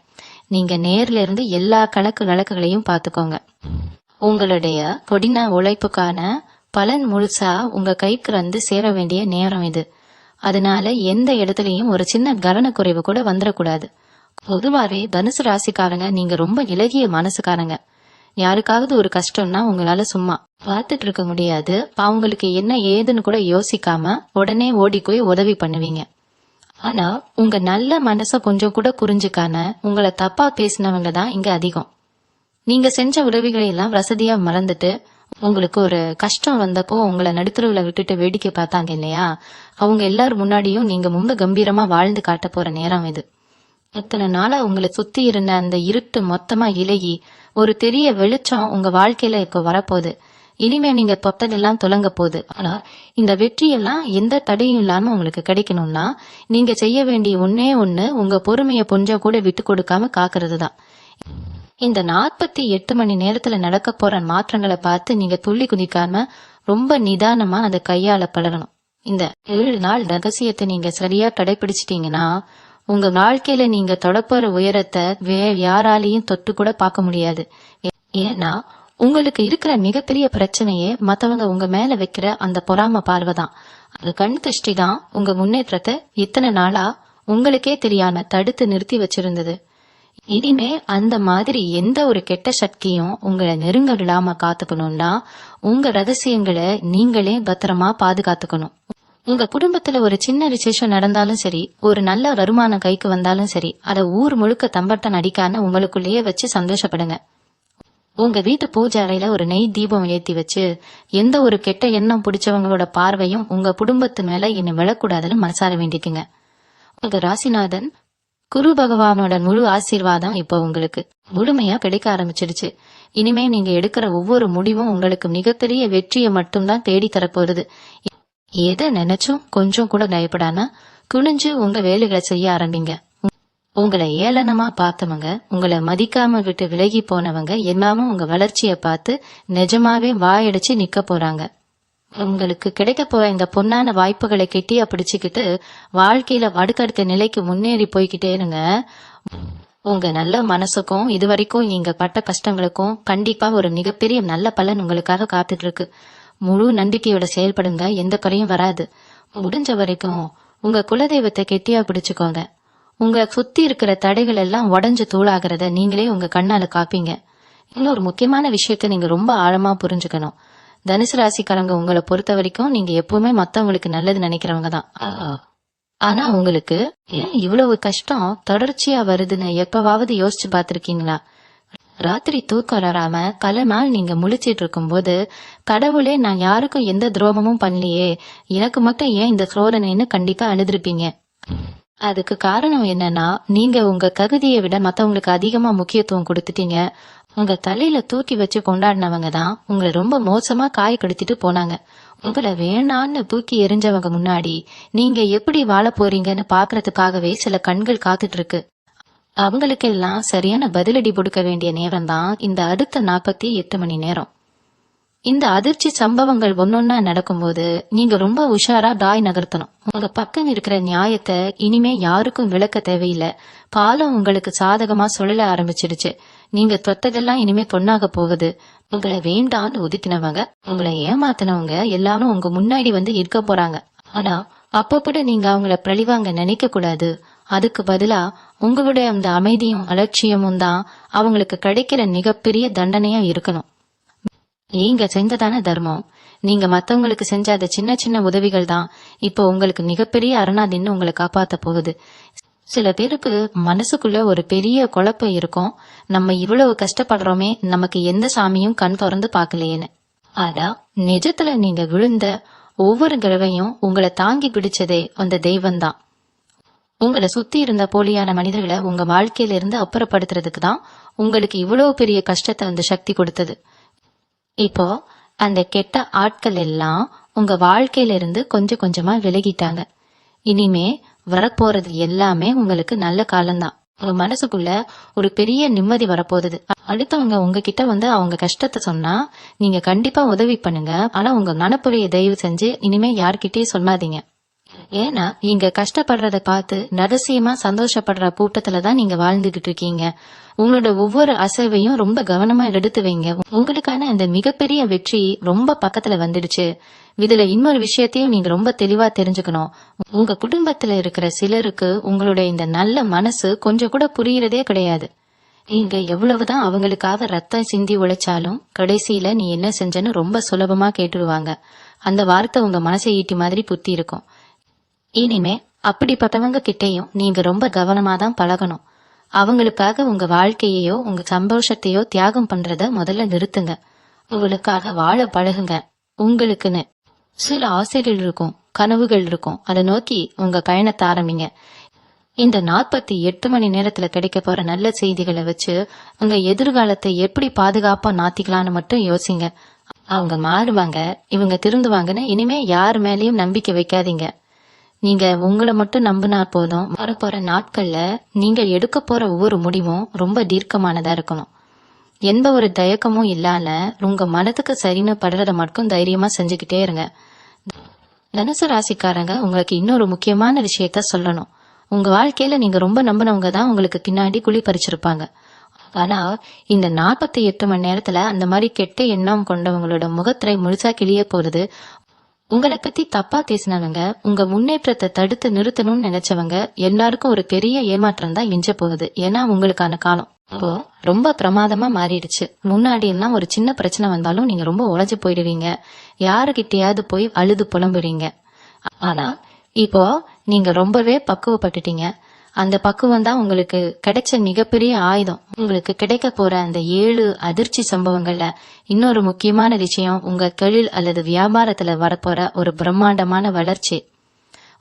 நீங்க நேர்ல இருந்து எல்லா வழக்குகளையும் பாத்துக்கோங்க. உங்களுடைய கொடின உழைப்புக்கான பலன் முழுசா உங்க கைக்கு வந்து சேர வேண்டிய நேரம் இது. அதனால எந்த இடத்துலயும் ஒரு சின்ன கவனக்குறைவு கூட வந்துடக்கூடாது. பொதுவாவே தனுசு ராசிக்காரங்க நீங்க ரொம்ப இலகிய மனசுக்காரங்க. யாருக்காவது ஒரு கஷ்டம்னா உங்களால சும்மா பார்த்துட்டு இருக்க முடியாது. அவங்களுக்கு என்ன ஏதுன்னு கூட யோசிக்காம உடனே ஓடி போய் உதவி பண்ணுவீங்க. ஆனா உங்க நல்ல மனச கொஞ்சம் கூட புரிஞ்சுக்காம உங்களை தப்பா பேசினவங்க தான் இங்க அதிகம். நீங்க செஞ்ச உதவிகளை எல்லாம் வசதியா மறந்துட்டு உங்களுக்கு ஒரு கஷ்டம் வந்தப்போ உங்களை நடுத்தருவுல விட்டுட்டு வேடிக்கை பார்த்தாங்க இல்லையா, அவங்க எல்லாரும் முன்னாடியும் நீங்க ரொம்ப கம்பீரமா வாழ்ந்து காட்ட போற நேரம் இது. இத்தனை நாளா உங்களை சுத்தி இருந்த அந்த இருட்டு மொத்தமா இலகி ஒரு பெரிய வெளிச்சம் உங்க வாழ்க்கையில இப்ப வரப்போகுது. இனிமே நீங்க தொட்டதெல்லாம் தொலங்க போகுது. ஆனா இந்த வெற்றியெல்லாம் எந்த தடையும் இல்லாம உங்களுக்கு கிடைக்கணும்னா நீங்க செய்ய வேண்டிய ஒன்னே ஒண்ணு உங்க பொறுமையை கொஞ்சம் கூட விட்டு கொடுக்காம காக்குறது தான். இந்த 48 மணி நேரத்துல நடக்க போற மாற்றங்களை பார்த்து நீங்க துள்ளி குதிக்காம ரொம்ப நிதானமா அதை கையாள பழகணும். இந்த 7 நாள் ரகசியத்தை நீங்க சரியா கடைபிடிச்சிட்டீங்கன்னா உங்க வாழ்க்கையில நீங்க தொடப்போற உயரத்தை யாராலையும் தொட்டு கூட பார்க்க முடியாது. ஏன்னா உங்களுக்கு இருக்கிற மிகப்பெரிய பிரச்சனையே மத்தவங்க உங்க மேல வைக்கிற அந்த பொறாம பார்வைதான். அது கண் திருஷ்டி தான் உங்க முன்னேற்றத்தை இத்தனை நாளா உங்களுக்கே தெரியாம தடுத்து நிறுத்தி வச்சிருந்தது. இனிமே அந்த மாதிரி எந்த ஒரு கெட்ட சக்தியும் உங்களை நெருங்க விடாம காத்துக்கணும்னா உங்க ரகசியங்களை நீங்களே பத்திரமா பாதுகாத்துக்கணும். உங்க குடும்பத்துல ஒரு சின்ன விசேஷம் நடந்தாலும் சரி, ஒரு நல்ல வருமானம் கைக்கு வந்தாலும் சரி, அதை ஊர் முழுக்க தம்பட்டம் அடிக்காம உங்களுக்குள்ளேயே வச்சு சந்தோஷப்படுங்க. உங்க வீட்டு பூஜை அறையில ஒரு நெய் தீபம் ஏத்தி வச்சு எந்த ஒரு கெட்ட எண்ணம் பிடிச்சவங்களோட பார்வையும் உங்க குடும்பத்து மேல என்ன விழக்கூடாதுன்னு மனசார வேண்டிக்குங்க. உங்க ராசிநாதன் குரு பகவானோட முழு ஆசீர்வாதம் இப்போ உங்களுக்கு முழுமையா கிடைக்க ஆரம்பிச்சிடுச்சு. இனிமே நீங்க எடுக்கிற ஒவ்வொரு முடிவும் உங்களுக்கு மிகப்பெரிய வெற்றியை மட்டும்தான் தேடி தரப்போகுது. எதை நினைச்சும் கொஞ்சம் கூட பயப்படாம குனிஞ்சு உங்க வேலைகளை செய்ய ஆரம்பிங்க. உங்களை ஏளனமா பார்த்தவங்க, உங்களை மதிக்காம விட்டு விலகி போனவங்க எல்லாமும் உங்க வளர்ச்சியை பார்த்து நிஜமாவே வாயடிச்சு நிக்க போறாங்க. உங்களுக்கு கிடைக்க போற இந்த பொன்னான வாய்ப்புகளை கெட்டியா பிடிச்சுக்கிட்டு வாழ்க்கையில அடுக்கடுத்த நிலைக்கு முன்னேறி போய்கிட்டே இருங்க. உங்க நல்ல மனசுக்கும் இதுவரைக்கும் நீங்க பட்ட கஷ்டங்களுக்கும் கண்டிப்பா ஒரு மிகப்பெரிய நல்ல பலன் உங்களுக்காக காத்துட்டு இருக்கு. முழு நம்பிக்கையோட செயல்படுங்க, எந்த குறையும் வராது. முடிஞ்ச வரைக்கும் உங்க குலதெய்வத்தை கெட்டியா பிடிச்சுக்கோங்க. உங்க சுத்தி இருக்கிற தடைகள் எல்லாம் உடஞ்சு தூளாகிறத நீங்களே உங்க கண்ணால காப்பீங்க. இன்னொரு முக்கியமான விஷயத்த நீங்க ரொம்ப ஆழமா புரிஞ்சுக்கணும். தனுசு ராசிக்காரங்க உங்களை பொறுத்த வரைக்கும் நீங்க எப்பவுமே மத்தவங்களுக்கு நல்லது நினைக்கிறவங்க தான். ஆனா உங்களுக்கு ஏன் இவ்வளவு கஷ்டம் தொடர்ச்சியா வருதுன்னு எப்பவாவது யோசிச்சு பாத்திருக்கீங்களா? ராத்திரி தூக்கம் வராம பல நாள் நீங்க முழிச்சிட்டு இருக்கும் போது கடவுளே நான் யாருக்கும் எந்த துரோகமும் பண்ணலையே, எனக்கு மட்டும் ஏன் இந்த சோதனைன்னு கண்டிப்பா அழுதுருப்பீங்க. அதுக்கு காரணம் என்னன்னா நீங்க உங்க தகுதியை விட மத்தவங்களுக்கு அதிகமா முக்கியத்துவம் கொடுத்துட்டீங்க. உங்க தலையில தூக்கி வச்சு கொண்டாடினவங்க தான் உங்களை ரொம்ப மோசமா காய கெடுத்துட்டு போனாங்க. உங்களை வேணான்னு தூக்கி எரிஞ்சவங்க முன்னாடி நீங்க எப்படி வாழ போறீங்கன்னு பாக்குறதுக்காகவே சில கண்கள் காத்துட்டு இருக்கு. அவங்களுக்கெல்லாம் சரியான பதிலடி கொடுக்க வேண்டிய நேரம் தான் இந்த அடுத்த 48 மணி நேரம். இந்த அதிர்ச்சி சம்பவங்கள் ஒன்னொன்னா நடக்கும்போது நீங்க ரொம்ப உஷாரா டாய் நகர்த்தணும். உங்க பக்கம் இருக்கிற நியாயத்தை இனிமே யாருக்கும் விளக்க தேவையில்லை. பாலம் உங்களுக்கு சாதகமா சுழல ஆரம்பிச்சிடுச்சு. நீங்க தொட்டதெல்லாம் இனிமே பொண்ணாக போகுது. உங்களை வேண்டான்னு ஒதுக்கினவங்க, உங்களை ஏமாத்தினவங்க எல்லாரும் உங்க முன்னாடி வந்து இருக்க போறாங்க. ஆனா அப்ப கூட நீங்க அவங்கள பழிவாங்க நினைக்க கூடாது. அதுக்கு பதிலா உங்களுடைய அந்த அமைதியும் அலட்சியமும் தான் அவங்களுக்கு கிடைக்கிற மிகப்பெரிய தண்டனையா இருக்கணும். நீங்க செஞ்சதான தர்மம். நீங்க மத்தவங்களுக்கு செஞ்ச அந்த சின்ன சின்ன உதவிகள் தான் இப்போ உங்களுக்கு மிகப்பெரிய அரணா நின்னு உங்களை காப்பாத்த போகுது. சில பேருக்கு மனசுக்குள்ள ஒரு பெரிய குழப்பம் இருக்கும், நம்ம இவ்வளவு கஷ்டப்படுறோமே, நமக்கு எந்த சாமியும் கண் திறந்து பாக்கலையேன்னு. ஆனா நிஜத்துல நீங்க விழுந்த ஒவ்வொரு தடவையும் உங்களை தாங்கி பிடிச்சதே அந்த தெய்வம் தான். உங்களை சுத்தி இருந்த போலியான மனிதர்களை உங்க வாழ்க்கையில இருந்து அப்புறப்படுத்துறதுக்கு தான் உங்களுக்கு இவ்வளவு பெரிய கஷ்டத்தை அந்த சக்தி கொடுத்தது. இப்போ அந்த கெட்ட ஆட்கள் எல்லாம் உங்க வாழ்க்கையில இருந்து கொஞ்சம் கொஞ்சமா விலகிட்டாங்க. இனிமே வரப்போறது எல்லாமே உங்களுக்கு நல்ல காலம்தான். உங்க மனசுக்குள்ள ஒரு பெரிய நிம்மதி வரப்போகுது. அடுத்தவங்க உங்ககிட்ட வந்து அவங்க கஷ்டத்தை சொன்னா நீங்க கண்டிப்பா உதவி பண்ணுங்க. ஆனா உங்க மனப்புறையை தயவு செஞ்சு இனிமே யார்கிட்டயும் சொல்லாதீங்க. ஏன்னா நீங்க கஷ்டப்படுறத பார்த்து ரகசியமா சந்தோஷப்படுற கூட்டத்துலதான் நீங்க வாழ்ந்துகிட்டு இருக்கீங்க. உங்களோட ஒவ்வொரு அசைவையும் ரொம்ப கவனமா எடுத்து வைங்க. உங்களுக்கான அந்த மிகப்பெரிய வெற்றி ரொம்ப பக்கத்துல வந்துடுச்சு. இதுல இன்னொரு விஷயத்தையும் நீங்க ரொம்ப தெளிவா தெரிஞ்சுக்கணும். உங்க குடும்பத்துல இருக்கிற சிலருக்கு உங்களுடைய இந்த நல்ல மனசு கொஞ்சம் கூட புரியறதே கிடையாது. நீங்க எவ்வளவுதான் அவங்களுக்காக ரத்தம் சிந்தி உழைச்சாலும் கடைசியில நீ என்ன செஞ்சன்னு ரொம்ப சுலபமா கேட்டுடுவாங்க. அந்த வார்த்தை உங்க மனசை ஈட்டி மாதிரி புத்தி இருக்கும். இனிமே அப்படிப்பட்டவங்க கிட்டையும் நீங்க ரொம்ப கவனமா தான் பழகணும். அவங்களுக்காக உங்க வாழ்க்கையையோ உங்க சந்தோஷத்தையோ தியாகம் பண்றத முதல்ல நிறுத்துங்க. உங்களுக்காக வாழ பழகுங்க. உங்களுக்குன்னு சில ஆசைகள் இருக்கும், கனவுகள் இருக்கும். அதை நோக்கி உங்க பயணத்தை ஆரம்பிங்க. இந்த 48 மணி நேரத்துல கிடைக்க போற நல்ல செய்திகளை வச்சு உங்க எதிர்காலத்தை எப்படி பாதுகாப்பா நாத்திக்கலான்னு மட்டும் யோசிங்க. அவங்க மாறுவாங்க, இவங்க திருந்துவாங்கன்னு இனிமே யார் மேலயும் நம்பிக்கை வைக்காதீங்க. நீங்க உங்களை மட்டும் நம்பினா போதும். வரப்போற நாட்கள்ல நீங்க எடுக்க போற ஒவ்வொரு முடிவும் ரொம்ப தீர்க்கமானதா இருக்கணும். எந்த ஒரு தயக்கமும் இல்லாம உங்க மனதுக்கு சரின்னு படுறத மட்டும் தைரியமா செஞ்சுக்கிட்டே இருங்க. தனுசு ராசிக்காரங்க, உங்களுக்கு இன்னொரு முக்கியமான விஷயத்த சொல்லணும். உங்க வாழ்க்கையில நீங்க ரொம்ப நம்பினவங்க தான் உங்களுக்கு பின்னாடி குழி பறிச்சிருப்பாங்க. ஆனா இந்த 48 மணி நேரத்துல அந்த மாதிரி கெட்ட எண்ணம் கொண்டவங்களோட முகத்திரை முழுசா கிளிய போறது. உங்களை பத்தி தப்பா பேசினவங்க, உங்க முன்னேற்றத்தை தடுத்து நிறுத்தணும்னு நினைச்சவங்க எல்லாருக்கும் ஒரு பெரிய ஏமாற்றம் தான் மிஞ்ச போகுது. ஏன்னா உங்களுக்கான காலம் இப்போ ரொம்ப பிரமாதமா மாறிடுச்சு. முன்னாடி எல்லாம் ஒரு சின்ன பிரச்சனை வந்தாலும் நீங்க ரொம்ப உழைச்சு போயிடுவீங்க, யாருகிட்டயாவது போய் அழுது புலம்புறீங்க. ஆனா இப்போ நீங்க ரொம்பவே பக்குவப்பட்டுட்டீங்க. அந்த பக்குவம் தான் உங்களுக்கு கிடைச்ச மிகப்பெரிய ஆயுதம். உங்களுக்கு கிடைக்க போற அந்த 7 அதிர்ச்சி சம்பவங்கள்ல இன்னொரு முக்கியமான விஷயம், உங்க தொழில் அல்லது வியாபாரத்துல வரப்போற ஒரு பிரம்மாண்டமான வளர்ச்சி.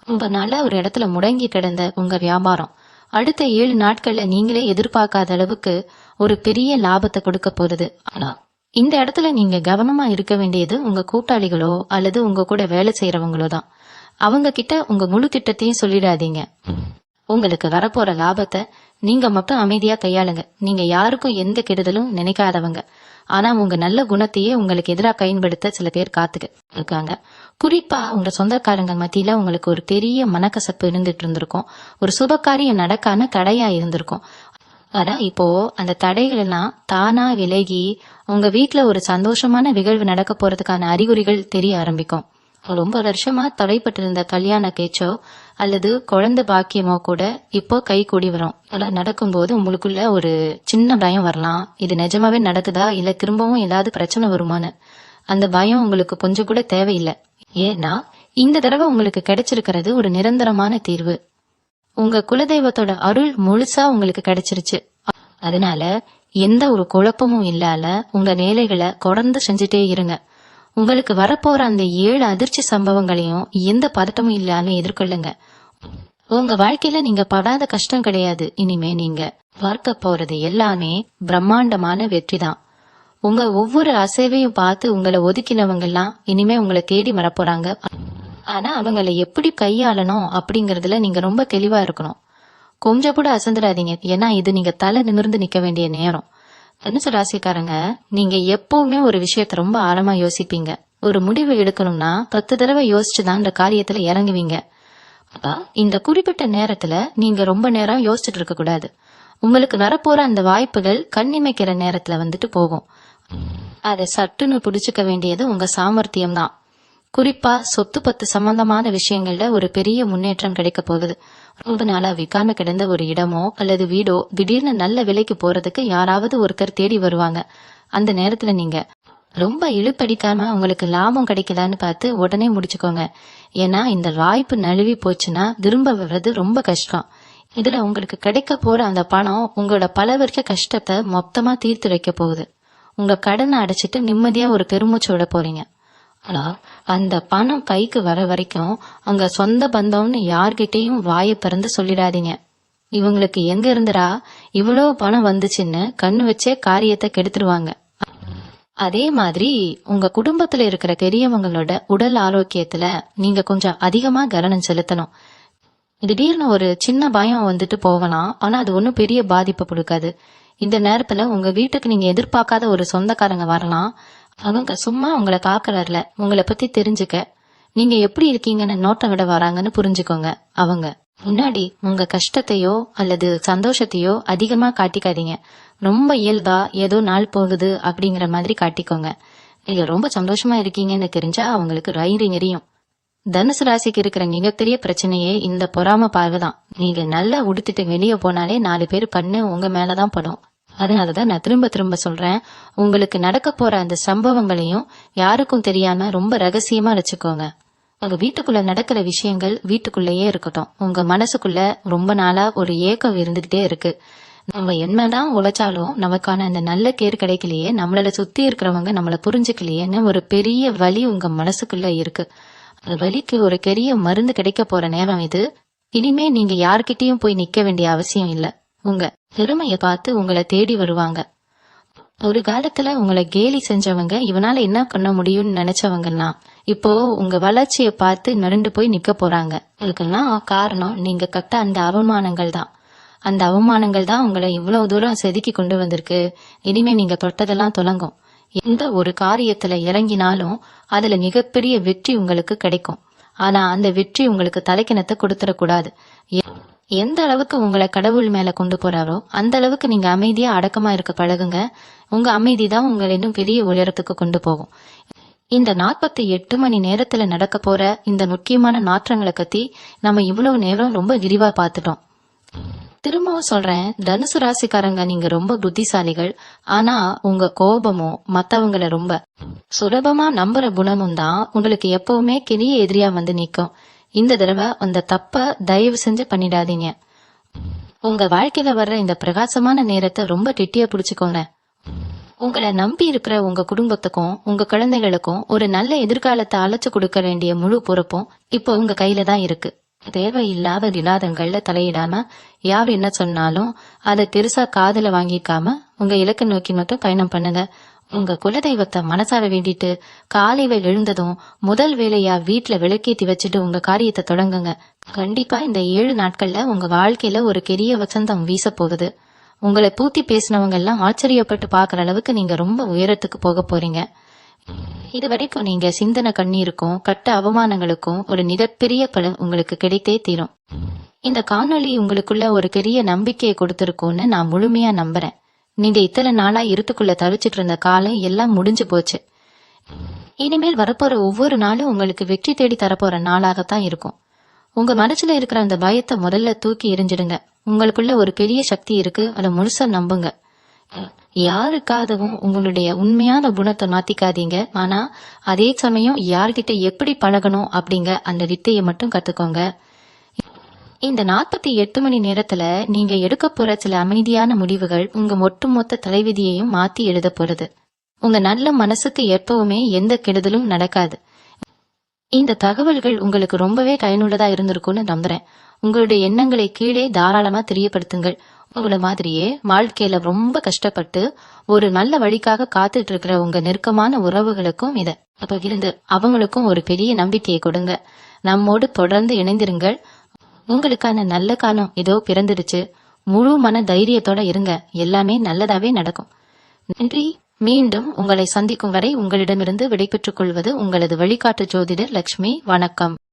உங்களால ஒரு இடத்துல முடங்கி கிடந்த உங்க வியாபாரம் அடுத்த 7 நாட்கள்ல நீங்களே எதிர்பார்க்காத அளவுக்கு ஒரு பெரிய லாபத்தை கொடுக்க போகுது. ஆனா இந்த இடத்துல நீங்க கவனமா இருக்க வேண்டியது உங்க கூட்டாளிகளோ அல்லது உங்க கூட வேலை செய்யறவங்களோ தான். அவங்க கிட்ட உங்க முழு திட்டத்தையும் சொல்லிடாதீங்க. உங்களுக்கு வரப்போற லாபத்தை நீங்க மட்டும் அமைதியா கையாளுங்க. நீங்க யாருக்கும் எந்த கெடுதலும் நினைக்காதவங்க. ஆனா உங்க நல்ல குணத்தையே உங்களுக்கு எதிராக பயன்படுத்த சில பேர் காத்துக்க இருக்காங்க. குறிப்பா உங்க சொந்தக்காரங்க மத்தியில உங்களுக்கு ஒரு பெரிய மனக்கசப்பு இருந்துட்டு இருந்திருக்கும். ஒரு சுபகாரியம் நடக்கான தடையா இருந்திருக்கும். ஆனா இப்போ அந்த தடைகள் எல்லாம் தானா விலகி உங்க வீட்டுல ஒரு சந்தோஷமான நிகழ்வு நடக்க போறதுக்கான அறிகுறிகள் தெரிய ஆரம்பிக்கும். ரொம்ப வருஷமா தடைப்பட்டிருந்த கல்யாண பேச்சோ அல்லது குழந்தை பாக்கியமோ கூட இப்போ கை கூடி வரும். அதெல்லாம் நடக்கும்போது உங்களுக்குள்ள ஒரு சின்ன பயம் வரலாம். இது நிஜமாவே நடக்குதா இல்ல திரும்பவும் ஏதாவது பிரச்சனை வருமானு. அந்த பயம் உங்களுக்கு கொஞ்சம் கூட தேவையில்லை. ஏன்னா இந்த தடவை உங்களுக்கு கிடைச்சிருக்கிறது ஒரு நிரந்தரமான தீர்வு. உங்க குலதெய்வத்தோட அருள் முழுசா உங்களுக்கு கிடைச்சிருச்சு. அதனால எந்த ஒரு குழப்பமும் இல்லாத உங்க வேலைகளை தொடர்ந்து செஞ்சுட்டே இருங்க. உங்களுக்கு வரப்போற அந்த 7 அதிர்ச்சி சம்பவங்களையும் எந்த பதட்டமும் இல்லாம எதிர்கொள்ளுங்க. உங்க வாழ்க்கையில நீங்க படாத கஷ்டம் கிடையாது. இனிமே நீங்க பார்க்க போறது எல்லாமே பிரம்மாண்டமான வெற்றி தான். உங்க ஒவ்வொரு அசைவையும் பார்த்து உங்களை ஒதுக்கினவங்க எல்லாம் இனிமே உங்களை தேடி வரப்போறாங்க. ஆனா அவங்களை எப்படி கையாளணும் அப்படிங்கறதுல நீங்க ரொம்ப தெளிவா இருக்கணும். கொஞ்சம் கூட அசந்துடாதீங்க. ஏன்னா இது நீங்க தலை நிமிர்ந்து நிக்க வேண்டிய நேரம். தனுசு ராசிக்காரங்க, நீங்க எப்பவுமே ஒரு விஷயத்த ரொம்ப ஆழமா யோசிப்பீங்க. ஒரு முடிவு எடுக்கணும்னா 10 தடவை யோசிச்சுதான் அந்த காரியத்துல இறங்குவீங்க. இந்த குறிப்பிட்ட நேரத்துல நீங்க ரொம்ப நேரம் யோசிச்சுட்டு இருக்க கூடாது. உங்களுக்கு வரப்போற அந்த வாய்ப்புகள் கண்ணிமைக்கிற நேரத்துல வந்துட்டு போகும். அதை சட்டுன்னு புடிச்சுக்க வேண்டியது உங்க சாமர்த்தியம் தான். குறிப்பா சொத்து பத்து சம்பந்தமான விஷயங்கள்ல ஒரு பெரிய முன்னேற்றம் கிடைக்க போகுது. ரொம்ப நாளா விக்காம கிடந்த ஒரு இடமோ அல்லது வீடோ திடீர்னு நல்ல விலைக்கு போறதுக்கு யாராவது ஒருத்தர் தேடி வருவாங்க. அந்த நேரத்துல நீங்க ரொம்ப இழுப்படிக்காம உங்களுக்கு லாபம் கிடைக்குதான்னு பார்த்து உடனே முடிச்சுக்கோங்க. ஏன்னா இந்த வாய்ப்பு நழுவி போச்சுன்னா திரும்ப வர்றது ரொம்ப கஷ்டம். இதுல உங்களுக்கு கிடைக்க போற அந்த பணம் உங்களோட பல வருஷ கஷ்டத்தை மொத்தமா தீர்த்து வைக்க போகுது. உங்க கடனை அடைச்சிட்டு நிம்மதியா ஒரு பெருமூச்சு விட போறீங்க. ஆனா அந்த பணம் கைக்கு வர வரைக்கும் அங்க சொந்த பந்தம்னு யார்கிட்டயும் வாயை பிறந்து சொல்லிடாதீங்க. இவங்களுக்கு எங்க இருந்துடா இவ்வளவு பணம் வந்துச்சுன்னு கண்ணு வச்சே காரியத்தை கெடுத்துருவாங்க. அதே மாதிரி உங்க குடும்பத்துல இருக்கிற பெரியவங்களோட உடல் ஆரோக்கியத்துல நீங்க கொஞ்சம் அதிகமா கவனம் செலுத்தணும். திடீர்னு ஒரு சின்ன பயம் வந்துட்டு போகலாம், ஆனா அது ஒன்னும் பெரிய பாதிப்பை கொடுக்காது. இந்த நேரத்துல உங்க வீட்டுக்கு நீங்க எதிர்பார்க்காத ஒரு சொந்தக்காரங்க வரலாம். அவங்க சும்மா உங்களை பாக்குறாருல, உங்களை பத்தி தெரிஞ்சுக்க, நீங்க எப்படி இருக்கீங்கன்னு நோட்டம் விட வராங்கன்னு புரிஞ்சுக்கோங்க. அவங்க முன்னாடி உங்க கஷ்டத்தையோ அல்லது சந்தோஷத்தையோ அதிகமா காட்டிக்காதீங்க. ரொம்ப இயல்பா ஏதோ நாள் போகுது அப்படிங்கிற மாதிரி காட்டிக்கோங்க. நீங்க ரொம்ப சந்தோஷமா இருக்கீங்கன்னு தெரிஞ்சா அவங்களுக்கு ரயிறு எரியும். தனுசு ராசிக்கு இருக்கிற மிகப்பெரிய பிரச்சனையே இந்த பொறாம பார்வைதான். நீங்க நல்லா உடுத்திட்டு வெளியே போனாலே 4 பேர் கண்ணு உங்க மேலதான் படும். அதனாலதான் நான் திரும்ப திரும்ப சொல்றேன், உங்களுக்கு நடக்க போற அந்த சம்பவங்களையும் யாருக்கும் தெரியாம ரொம்ப ரகசியமா வச்சுக்கோங்க. உங்க வீட்டுக்குள்ள நடக்கிற விஷயங்கள் வீட்டுக்குள்ளேயே இருக்கட்டும். உங்க மனசுக்குள்ள ரொம்ப நாளா ஒரு ஏக்கம் இருந்துகிட்டே இருக்கு. நம்ம என்னதான் உழைச்சாலும் நமக்கான அந்த நல்ல கேர் கிடைக்கலையே, நம்மள சுத்தி இருக்கிறவங்க நம்மள புரிஞ்சுக்கலையேன்னு ஒரு பெரிய வலி உங்க மனசுக்குள்ள இருக்கு. அந்த வலிக்கு ஒரு பெரிய மருந்து கிடைக்க போற நேரம் இது. இனிமே நீங்க யார்கிட்டயும் போய் நிக்க வேண்டிய அவசியம் இல்ல. உங்க திறமைய பார்த்து உங்களை தேடி வருவாங்க. ஒரு காலத்துல உங்களை கேலி செஞ்சவங்க, இவனால என்ன பண்ண முடியும்னு நினைச்சவங்கலாம் இப்போ உங்க வளர்ச்சியை பார்த்து மிரண்டு போய் நிக்க போறாங்க. இதுக்கெல்லாம் காரணம் நீங்க கட்ட அந்த அவமானங்கள் தான். அந்த அவமானங்கள் தான் உங்களை இவ்வளவு தூரம் செதுக்கி கொண்டு வந்திருக்கு. இனிமே நீங்க தொட்டதெல்லாம் தொடங்கும். எந்த ஒரு காரியத்துல இறங்கினாலும் அதுல மிகப்பெரிய வெற்றி உங்களுக்கு கிடைக்கும். ஆனா அந்த வெற்றி உங்களுக்கு தலைக்கிணத்தை கொடுத்துடக்கூடாது. எந்த அளவுக்கு உங்களை கடவுள் மேல கொண்டு போறாரோ அந்த அளவுக்கு நீங்க அமைதியா அடக்கமா இருக்க பழகுங்க. உங்க அமைதி தான் உங்களை இன்னும் பெரிய உயரத்துக்கு கொண்டு போகும். இந்த 48 மணி நேரத்துல நடக்க போற இந்த முக்கியமான மாற்றங்களை பத்தி நம்ம இவ்வளவு நேரம் ரொம்ப விரிவா பார்த்துட்டோம். திரும்பவும் சொல்றேன், தனுசு ராசிக்காரங்க நீங்க ரொம்ப புத்திசாலிகள். ஆனா உங்க கோபமும் மத்தவங்களை ரொம்ப சுலபமா நம்புற குணமும் தான் உங்களுக்கு எப்பவுமே பெரிய எதிரியா வந்து நிக்கும். இந்த தடவை அந்த தப்ப தயவு செஞ்சு பண்ணிடாதீங்க. உங்க வாழ்க்கையில வர்ற இந்த பிரகாசமான நேரத்தை ரொம்ப கெட்டியா புடிச்சுக்கோங்க. உங்களை நம்பி இருக்கிற உங்க குடும்பத்துக்கும் உங்க குழந்தைகளுக்கும் ஒரு நல்ல எதிர்காலத்தை அழைச்சு கொடுக்க வேண்டிய முழு பொறுப்பும் இப்போ உங்க கையில தான் இருக்கு. தேவையில்லாத விவாதங்கள்ல தலையிடாம யார் என்ன சொன்னாலும் அதை பெருசா காதுல வாங்கிக்காம உங்க இலக்கை நோக்கி மட்டும் பயணம் பண்ணுங்க. உங்க குலதெய்வத்தை மனசார வேண்டிட்டு காலையில எழுந்ததும் முதல் வேலையா வீட்டுல விளக்கேத்தி வச்சுட்டு உங்க காரியத்தை தொடங்குங்க. கண்டிப்பா இந்த 7 நாட்கள்ல உங்க வாழ்க்கையில ஒரு பெரிய வசந்தம் வீச போகுது. உங்களை பூத்தி பேசினவங்க எல்லாம் ஆச்சரியப்பட்டு பாக்குற அளவுக்கு நீங்க ரொம்ப உயரத்துக்கு போக போறீங்க. இது வரைக்கும் நீங்க சிந்தனை கண்ணீருக்கும் கட்ட அவமானங்களுக்கும் ஒரு மிகப்பெரிய பலன் உங்களுக்கு கிடைத்தே தீரும். இந்த காணொளி உங்களுக்குள்ள ஒரு பெரிய நம்பிக்கையை கொடுத்திருக்கும்னு நான் முழுமையா நம்புறேன். நீங்க இத்தனை நாளா இருட்டுக்குள்ள தவிச்சிட்டு இருந்த காலம் எல்லாம் முடிஞ்சு போச்சு. இனிமேல் வரப்போற ஒவ்வொரு நாளும் உங்களுக்கு வெற்றி தேடி தரப்போற நாளாகத்தான் இருக்கும். உங்க மனசுல இருக்கிற அந்த பயத்தை முதல்ல தூக்கி எரிஞ்சிடுங்க. உங்களுக்குள்ள ஒரு பெரிய சக்தி இருக்கு, அதை முழுசா நம்புங்க. யாருக்காகவும் உங்களுடைய உண்மையான குணத்தை மாத்திக்காதீங்க. ஆனா அதே சமயம் யார்கிட்ட எப்படி பழகணும் அப்படிங்க அந்த வித்தையை மட்டும் கத்துக்கோங்க. இந்த 48 மணி நேரத்துல நீங்க எடுக்க போற சில அமைதியான முடிவுகள் உங்க ஒட்டுமொத்த தலைவிதியையும் மாத்தி எழுத போறது. உங்க நல்ல மனசுக்கு எப்பவுமே எந்த கெடுதலும் நடக்காது. இந்த தகவல்கள் உங்களுக்கு ரொம்பவே பயனுள்ளதா இருந்திருக்கும்னு நம்புறேன். உங்களுடைய எண்ணங்களை கீழே தாராளமா தெரியப்படுத்துங்கள். உங்களை மாதிரியே வாழ்க்கையில ரொம்ப கஷ்டப்பட்டு ஒரு நல்ல வழிக்காக காத்துட்டு இருக்கிற உங்க நெருக்கமான உறவுகளுக்கும் இத பகிர்ந்து அவங்களுக்கும் ஒரு பெரிய நம்பிக்கையை கொடுங்க. நம்மோடு தொடர்ந்து இணைந்திருங்கள். உங்களுக்கான நல்ல காலம் இதோ பிறந்துடுச்சு. முழு மன தைரியத்தோட இருங்க, எல்லாமே நல்லதாவே நடக்கும். நன்றி. மீண்டும் உங்களை சந்திக்கும் வரை உங்களிடமிருந்து விடைபெற்றுக் கொள்வது உங்களது வழிகாட்டு ஜோதிடர் லட்சுமி. வணக்கம்.